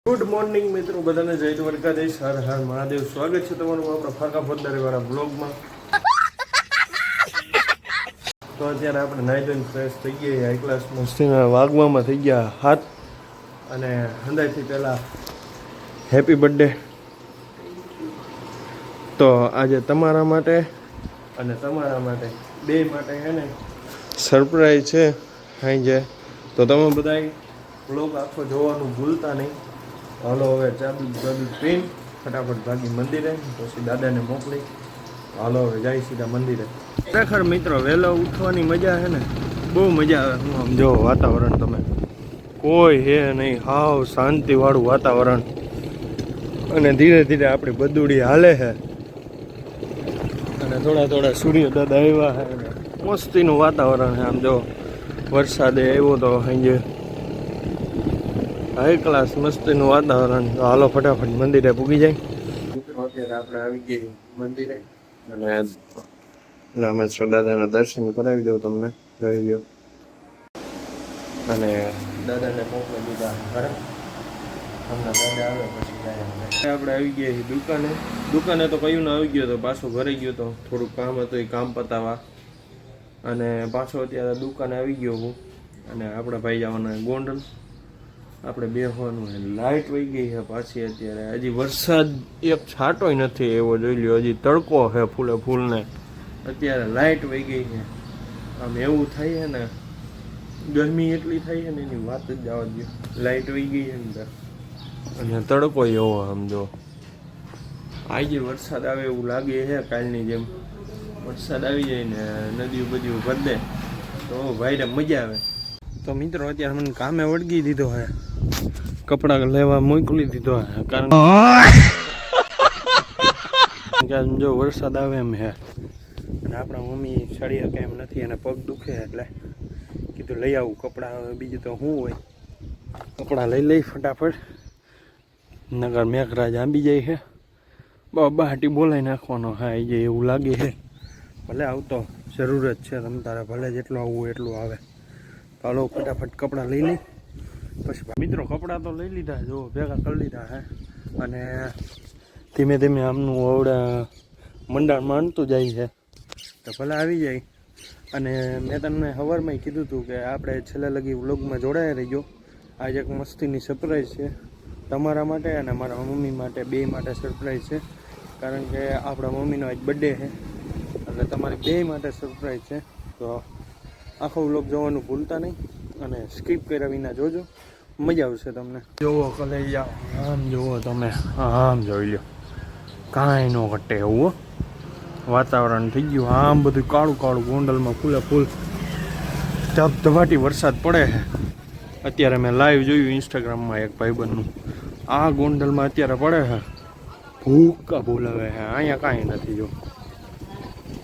Good morning મિત્રો, બધાને જય દ્વારકાધીશ, હર હર મહાદેવ. સ્વાગત છે તમારું આપણા ફાકા ફોજદારી વાળા બ્લોગમાં. તો અત્યારે આપણે નાઈ ધોઈને ફ્રેશ થઈ ગયા, હાઈ ક્લાસ મસ્તીના વાગવામાં થઈ ગયા હાથ. અને હંદાયથી પહેલાં હેપી બર્થડે. તો આજે તમારા માટે અને તમારા માટે બે માટે છે ને સરપ્રાઈઝ છે સાંજે. તો તમે બધા બ્લોગ આખો જોવાનું ભૂલતા નહીં. હાલો હવે ચાબી પીન ફટાફટ ભાગી મંદિરે, પછી દાદાને મોકલી. હાલો હવે જાય સીધા મંદિરે. ખરેખર મિત્રો વહેલો ઉઠવાની મજા છે ને, બહુ મજા આવે. હું આમ જો વાતાવરણ તમે કોઈ હે નહીં, હાવ શાંતિવાળું વાતાવરણ. અને ધીરે ધીરે આપણી બદુડી હાલે છે અને થોડા થોડા સૂર્ય દાદા આવ્યા છે. મસ્તીનું વાતાવરણ છે. આમ જો વરસાદે આવ્યો તો સાંજે હાઈ ક્લાસ મસ્તીનું વાતાવરણ. હાલો ફટાફટ મંદિરે પૂગી જાય. અત્યારે આપણે આવી ગઈ મંદિરે અને રામેશ્વર દાદાના દર્શન કરાવી દઉં તમને, જોઈ લો. અને દાદાને મોકલી દીધા ઘરે. હમણાં દાદા આવે પછી જાય. આપણે આવી ગયા દુકાને. દુકાને તો કયું ના આવી ગયો તો પાછો ઘરે ગયો તો, થોડુંક કામ હતું એ કામ પતાવવા. અને પાછો અત્યારે દુકાને આવી ગયો હું. અને આપણા ભાઈ જવાના ગોંડલ. આપણે બેસવાનું છે. લાઇટ વહી ગઈ છે પાછી અત્યારે. હજી વરસાદ એક છાંટોય નથી એવો, જોઈ લ્યો. હજી તડકો છે ફૂલે ફૂલને. અત્યારે લાઇટ વહી ગઈ છે. આમ એવું થાય છે ને, ગરમી એટલી થાય છે ને એની વાત જ જવા દો. લાઇટ વહી ગઈ છે ને અને તડકો એવો. આમ જો આજે વરસાદ આવે એવું લાગે છે, કાલની જેમ. વરસાદ આવી જાય ને નદીઓ બધી ભરી દે તો ભાઈને મજા આવે. તો મિત્રો અત્યારે મને કામે વળગી દીધો હે, કપડાં લેવા મોકલી દીધો હે. કારણ કે જો વરસાદ આવે એમ હે અને આપણા મમ્મી ચડી શકે એમ નથી, અને પગ દુખે એટલે કીધું લઈ આવું કપડાં. બીજું તો શું હોય, કપડાં લઈ ફટાફટ. નગર મેઘરાજ આંબી જાય છે. બહાટી બોલાવી નાખવાનો હા આવી જાય એવું લાગે છે. ભલે આવતો જરૂર જ છે તમ તારે, ભલે જેટલું આવવું એટલું આવે. ચાલો ફટાફટ કપડાં લઈ લઈ. પછી મિત્રો કપડાં તો લઈ લીધા, જો ભેગા કરી લીધા હે. અને ધીમે ધીમે આમનું આવડે મંડાણ માનતું જાય છે તો ભલે આવી જાય. અને મેં તમને સવારમાં કીધું હતું કે આપણે છેલ્લે લગી વ્લોગમાં જોડાયા રહીજો. આજે એક મસ્તીની સરપ્રાઈઝ છે તમારા માટે અને મારા મમ્મી માટે, બે માટે સરપ્રાઈઝ છે. કારણ કે આપણા મમ્મીનો આજ બર્થડે છે એટલે તમારી બે માટે સરપ્રાઈઝ છે. તો આખો વ્લોગ જોવાનું ભૂલતા નહીં અને સ્કીપ કર્યા વિના જોજો, મજા આવશે તમને. જોવો કલે જાઓ, આમ જુઓ તમે, આમ જોઈ લો. કાંઈ ન ઘટે એવું વાતાવરણ થઈ ગયું. આમ બધું કાળું કાળું, ગોંડલમાં ફૂલે ફૂલ ધબધબાટી વરસાદ પડે છે. અત્યારે મેં લાઈવ જોયું ઇન્સ્ટાગ્રામમાં એક ભાઈબંધનું. આ ગોંડલમાં અત્યારે પડે છે, ભૂકા બોલાવે છે. અહીંયા કાંઈ નથી. જો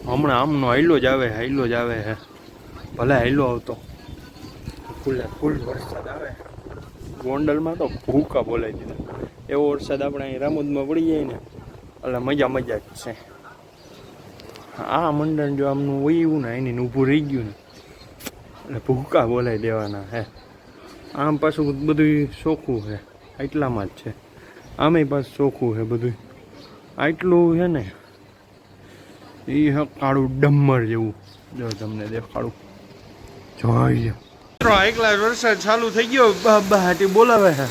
હમણાં આમનો હાઈલો જ આવે છે. ભલે હાઈલો આવતો, ફૂલે ફૂલ વરસાદ આવે ગોંડલમાં તો ભૂકા બોલાવી દીધા. એવો વરસાદ આપણે અહીં રામોદમાં પડી જાય ને એટલે મજા જ છે. આ મંડળ જો આમનું વયું ને એની ઊભું રહી ગયું ને એટલે ભૂકા બોલાવી દેવાના હે. આમ પાછું બધું ચોખ્ખું છે, એટલામાં જ છે. આમેય પાછું ચોખ્ખું છે બધું. આટલું છે ને એ કાળું ડમર જેવું. જો તમને દેખાડું, જોઈ લો. એકલા વરસાદ ચાલુ થઈ ગયો, બહાટી બોલાવે છે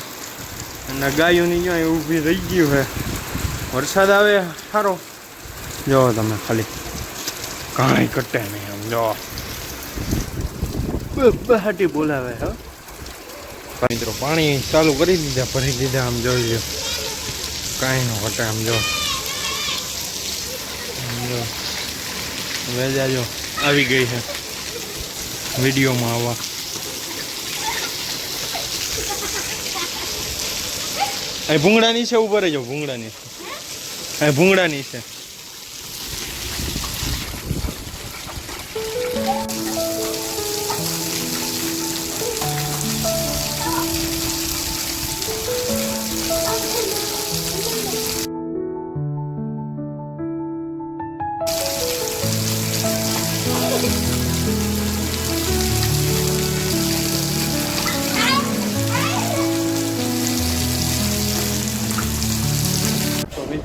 અને ગાયોની ક્યાંય ઊભી રહી ગયું છે. વરસાદ આવે સારો, જો તમે ખાલી કાંઈ કટે નહીં. આમ જો બહાટી બોલાવે હે. મિત્રો પાણી ચાલુ કરી દીધા, ભરી દીધા. આમ જોઈ લો, કાંઈ ન ઘટે. આમ જો વેજાજો આવી ગઈ છે વિડીયોમાં આવવા. અહીં ભૂંગળાની છે, ઉપર રહેજો. ભૂંગળાની અહીં ભૂંગળાની છે.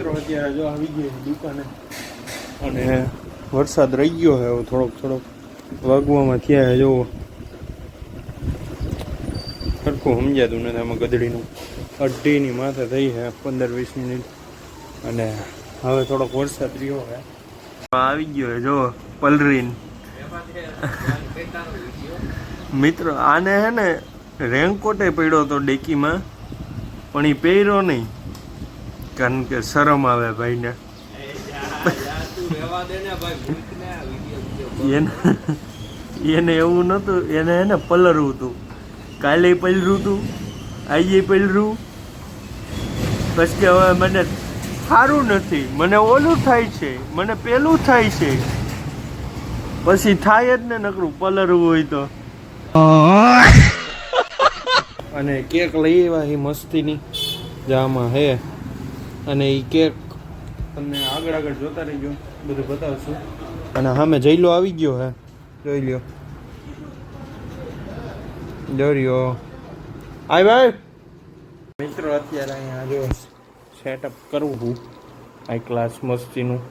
મિત્રો અત્યારે જો આવી ગયો છે દુકાને અને વરસાદ રહી ગયો છે હવે થોડોક વાગવામાં થયા છે. જોવો સરખું સમજાતું નથી આમાં ગધડીનું. 2:30 માથે થઈ છે 15-20 મિનિટ અને હવે થોડોક વરસાદ રહ્યો છે. આવી ગયો છે જો પલરીન મિત્રો. આને હે ને રેનકોટે પડ્યો હતો ડેકીમાં પણ એ પહેર્યો નહીં કારણ કે શરમ આવે ભાઈને. એને એવું નહોતું, એને હે ને પલરવું હતું. કાલે પલર્યું હતું, આજે પલર્યું. પછી કે હવે મને સારું નથી, મને ઓલું થાય છે, મને પેલું થાય છે. પછી થાય જ ને નકરું પલરવું હોય તો. અને કેક લઈ આવ્યા એ મસ્તીની જામાં હે. અને એ કેક તમને આગળ જોતા રહીજો, બધું બતાવશું. અને સામે જઈલો આવી ગયો હે, જોઈ લ્યો. દોર્યો આય ભાઈ. મિત્રો અત્યારે અહીંયા જો સેટઅપ કરવું છું હાઈ ક્લાસ મસ્તીનું.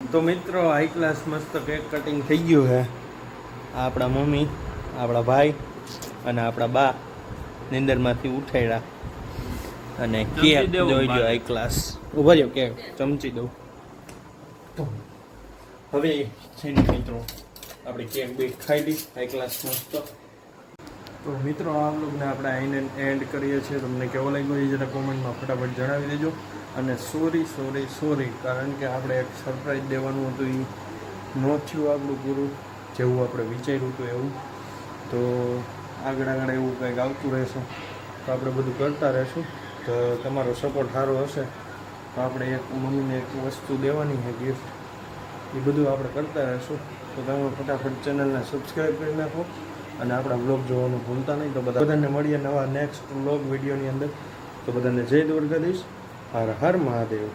તો મિત્રો હાઈ ક્લાસ મસ્ત કેક કટિંગ થઈ ગયું છે. આપણા મમ્મી, આપણા ભાઈ અને આપણા બા નિંદરમાંથી ઉઠાડ્યા અને કેક જોઈ લો હાઈ ક્લાસ. ઉભા રહ્યો, કેક ચમચી દઉં. હવે છે ને મિત્રો આપણે કેક બેક ખાઈ લઈ હાઈ ક્લાસ મસ્ત. તો મિત્રો આ વ્લોગને આપણે આઈને એન્ડ કરીએ છીએ. તમને કેવો લાગ્યો એ જરા કોમેન્ટમાં ફટાફટ જણાવી દેજો. અને સોરી કારણ કે આપણે એક સરપ્રાઈઝ દેવાનું હતું, એ ન થયું આપણું પૂરું જેવું આપણે વિચાર્યું હતું એવું. તો આગળ એવું કંઈક આવતું રહેશે તો આપણે બધું કરતા રહીશું. તો તમારો સપોર્ટ સારો હશે તો આપણે એક મમ્મીને એક વસ્તુ દેવાની છે ગિફ્ટ, એ બધું આપણે કરતા રહીશું. તો તમે ફટાફટ ચેનલને સબસ્ક્રાઈબ કરી નાખો અને આપણા બ્લોગ જોવાનું ભૂલતા નહીં. તો બધાને મળીએ નવા નેક્સ્ટ બ્લોગ વિડીયોની અંદર. તો બધાને જય દ્વારકાધીશ. હર હર મહાદેવ.